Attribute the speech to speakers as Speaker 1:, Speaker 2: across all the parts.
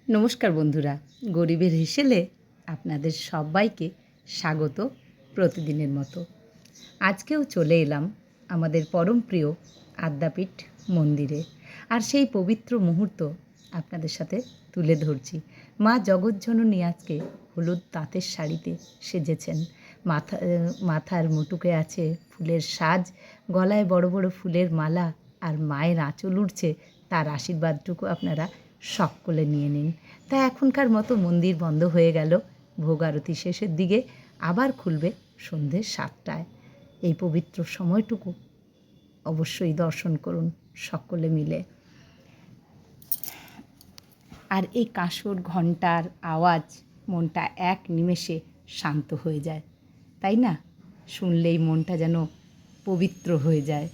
Speaker 1: নমস্কার বন্ধুরা, গরিবের হেসেলে আপনাদের সবাইকে স্বাগত প্রতিদিনের মতো। আজকেও চলে এলাম আমাদের পরম প্রিয় আদ্যাপীঠ মন্দিরে, আর সেই পবিত্র মুহূর্ত আপনাদের সাথে তুলে ধরছি। মা জগৎজননী আজকে হলুদ তাঁতের শাড়িতে সেজেছেন। মাথার মুটুকে আছে ফুলের সাজ, গলায় বড় বড় ফুলের মালা, আর মায়ের আঁচল উঠছে। তার আশীর্বাদটুকু আপনারা সকলে নিয়ে নিন। তা এখনকার মতো মন্দির বন্ধ হয়ে গেল ভোগ আরতি শেষের দিকে, আবার খুলবে সন্ধ্যে 7টায়। এই পবিত্র সময়টুকু অবশ্যই দর্শন করুন সকলে মিলে। আর এই কাঁসর ঘণ্টার আওয়াজ মনটা এক নিমেষে শান্ত হয়ে যায়, তাই না? শুনলেই মনটা যেন পবিত্র হয়ে যায়।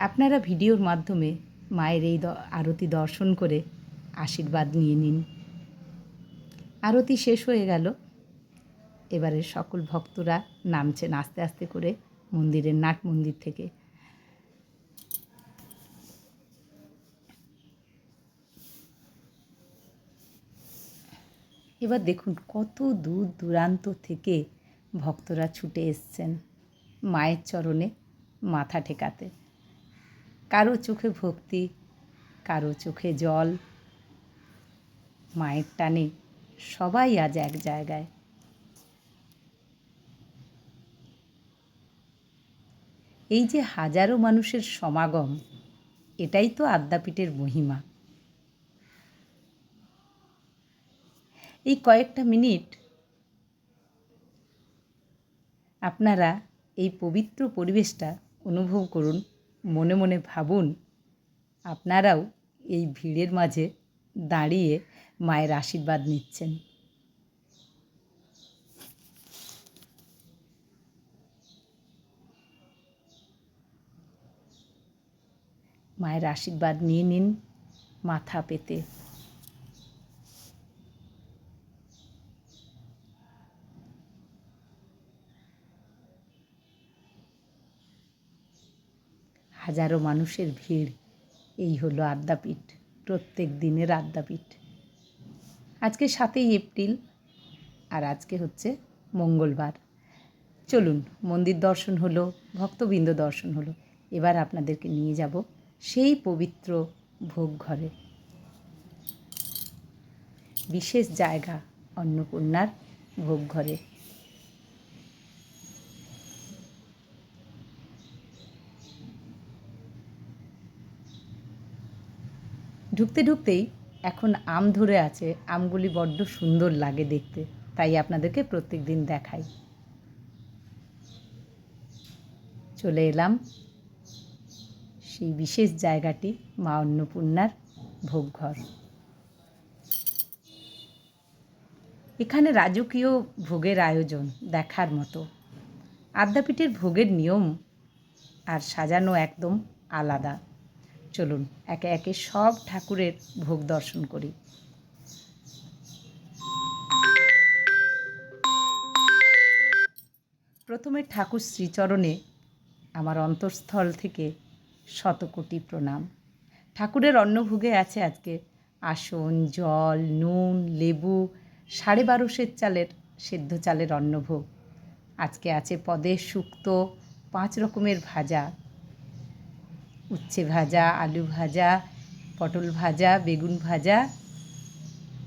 Speaker 1: আপনারা ভিডিওর মাধ্যমে মায়ের এই আরতি দর্শন করে আশীর্বাদ নিয়ে নিন। আরতি শেষ হয়ে গেল, এবারে সকল ভক্তরা নামছেন আস্তে আস্তে করে মন্দিরের নাট মন্দির থেকে। এবার দেখুন কত দূর দূরান্ত থেকে ভক্তরা ছুটে এসছেন মায়ের চরণে মাথা ঠেকাতে। কারো চোখে ভক্তি, কারো চোখে জল। মায়ের টানে সবাই আজ এক জায়গায়। এই যে হাজারো মানুষের সমাগম, এটাই তো আদ্যাপীঠের মহিমা। এই কয়েকটা মিনিট আপনারা এই পবিত্র পরিবেশটা অনুভব করুন, মনে মনে ভাবুন আপনারাও এই ভিড়ের মাঝে দাঁড়িয়ে মায়ের আশীর্বাদ নিচ্ছেন। মায়ের আশীর্বাদ নিয়ে নিন মাথা পেতে। হাজারো মানুষের ভিড়, এই হলো আদ্যাপীঠ, প্রত্যেক দিনের আদ্যাপীঠ। আজকে 7ই এপ্রিল, আর আজকে হচ্ছে মঙ্গলবার। চলুন, মন্দির দর্শন হলো, ভক্তবৃন্দ দর্শন হলো, এবার আপনাদেরকে নিয়ে যাব সেই পবিত্র ভোগ ঘরে। বিশেষ জায়গা অন্নপূর্ণার ভোগ ঘরে। ঢুকতে ঢুকতেই এখন আম ধরে আছে, আমগুলি বড্ড সুন্দর লাগে দেখতে, তাই আপনাদেরকে প্রত্যেক দিন দেখাই। চলে এলাম সেই বিশেষ জায়গাটি, মা অন্নপূর্ণার ভোগঘর। এখানে রাজকীয় ভোগের আয়োজন দেখার মতো। আদ্যাপীঠের ভোগের নিয়ম আর সাজানো একদম আলাদা। চলুন একে একে সব ঠাকুরের ভোগ দর্শন করি। প্রথমে ঠাকুর শ্রীচরণে আমার অন্তঃস্থল থেকে শতকোটি প্রণাম। ঠাকুরের অন্নভোগে আছে আজকে আসন, জল, নুন, লেবু, 12.5 চালের সেদ্ধ চালের অন্নভোগ। আজকে আছে পদের শুক্তো, 5 রকমের ভাজা, উচ্ছে ভাজা, আলু ভাজা, পটল ভাজা, বেগুন ভাজা।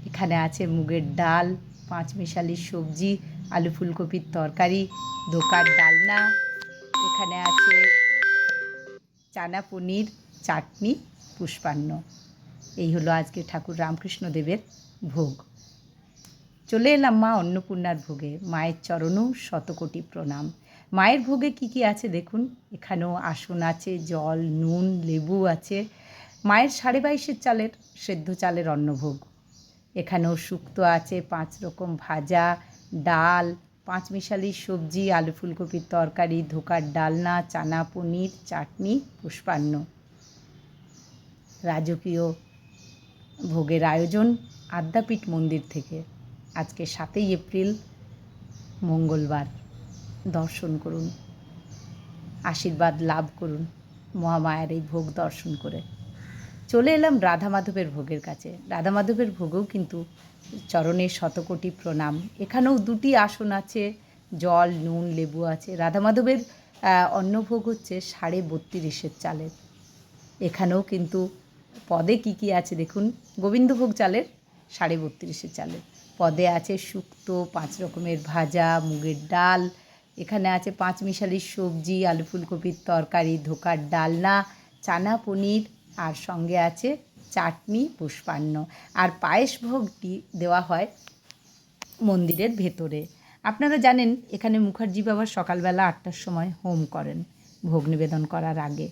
Speaker 1: এখানে আছে মুগের ডাল, 5 মিশালি সবজি, আলু ফুলকপির তরকারি, ধোকার ডালনা। এখানে আছে চানা পনির, চাটনি, পুষ্পান্ন। এই হলো আজকে ঠাকুর রামকৃষ্ণদেবের ভোগ। চলে এলাম মা অন্নপূর্ণার ভোগে। মায়ের চরণেও শতকোটি প্রণাম। মায়ের ভোগে কি কি আছে দেখুন। এখানেও আসন আছে, জল, নুন, লেবু আছে। মায়ের 22.5 চালের সেদ্ধ চালের অন্নভোগ। এখানেও শুক্তো আছে, 5 রকম ভাজা, ডাল, 5 মিশালি সবজি, আলু ফুলকপির তরকারি, ধোকার ডালনা, চানা পনির, চাটনি, পুষ্পান্ন। রাজকীয় ভোগের আয়োজন আদ্যাপীঠ মন্দির থেকে। আজকে 7ই এপ্রিল, মঙ্গলবার। দর্শন করুন, আশীর্বাদ লাভ করুন মহামায়ার এই ভোগ দর্শন করে। চলে এলাম রাধা মাধবের ভোগের কাছে। রাধা মাধবের ভোগেও কিন্তু চরণে শতকোটি প্রণাম। এখানেও দুটি আসন আছে, জল, নুন, লেবু আছে। রাধা মাধবের অন্নভোগ হচ্ছে 32.5 চালের। এখানেও কিন্তু পদে কি কি আছে দেখুন। গোবিন্দভোগ চালের 32.5 চালের পদে আছে শুক্তো, 5 রকমের ভাজা, মুগের ডাল, এখানে আছে 5 মিশালির সবজি, আলু ফুলকপির তরকারি, ধোকার ডালনা, চানা পনির, আর সঙ্গে আছে চাটনি, পুষ্পান্ন। আর পায়েস ভোগটি দেওয়া হয় মন্দিরের ভেতরে। আপনারা জানেন এখানে মুখার্জি বাবা সকালবেলা 8টার সময় হোম করেন ভোগ নিবেদন করার আগে।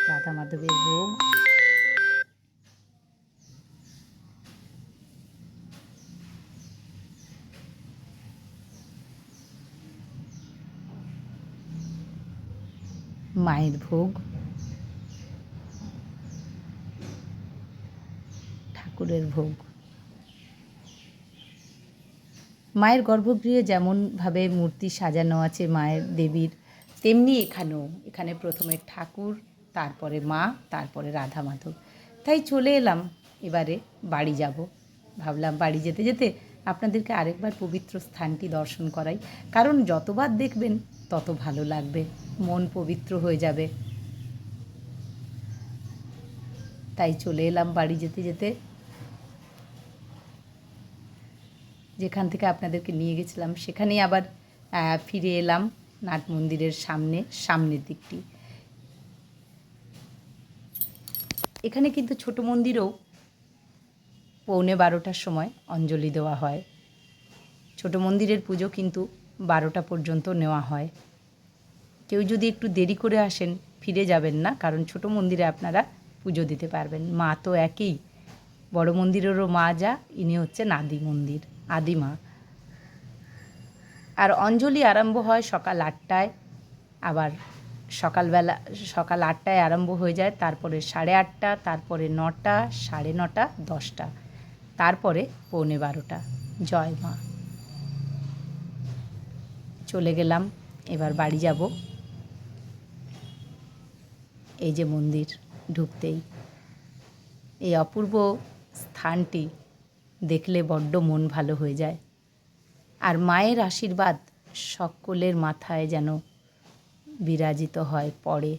Speaker 1: রাধা মাধবের ভোগ। মায়ের ভোগ, ঠাকুরের ভোগ। মায়ের গর্ভগৃহে যেমনভাবে মূর্তি সাজানো আছে মায়ের দেবীর, তেমনি এখানে প্রথমে ঠাকুর, তারপরে মা, তারপরে রাধা মাধব। তাই চলে এলাম এবারে বাড়ি যাব। ভাবলাম বাড়ি যেতে যেতে আপনাদেরকে আরেকবার পবিত্র স্থানটি দর্শন করাই, কারণ যতবার দেখবেন তত ভালো লাগবে, মন পবিত্র হয়ে যাবে। তাই চলে এলাম বাড়ি যেতে যেতে। যেখান থেকে আপনাদেরকে নিয়ে গেছিলাম সেখানেই আবার ফিরে এলাম নাট মন্দিরের সামনের দিকটি। এখানে কিন্তু ছোট মন্দিরেও 11:45 সময় অঞ্জলি দেওয়া হয়। ছোট মন্দিরের পুজো কিন্তু 12টা পর্যন্ত নেওয়া হয়। কেউ যদি একটু দেরি করে আসেন ফিরে যাবেন না, কারণ ছোট মন্দিরে আপনারা পুজো দিতে পারবেন। মা তো একই, বড় মন্দিরেরও মা যা, ইনি হচ্ছেন আদিমা। আর অঞ্জলি আরম্ভ হয় সকাল 8টায়, আবার সকাল 8টায় আরম্ভ হয়ে যায়, তারপরে 8:30, তারপরে 9টা, 9:30, 10টা, তারপরে 11:45। জয় মা। চলে গেলাম, এবার বাড়ি যাব। এই যে মন্দির, ঢুকতেই এই অপূর্ব স্থানটি দেখলে বড্ড মন ভালো হয়ে যায়। আর মায়ের আশীর্বাদ সকলের মাথায় যেন বিরাজিত হয় পড়ে।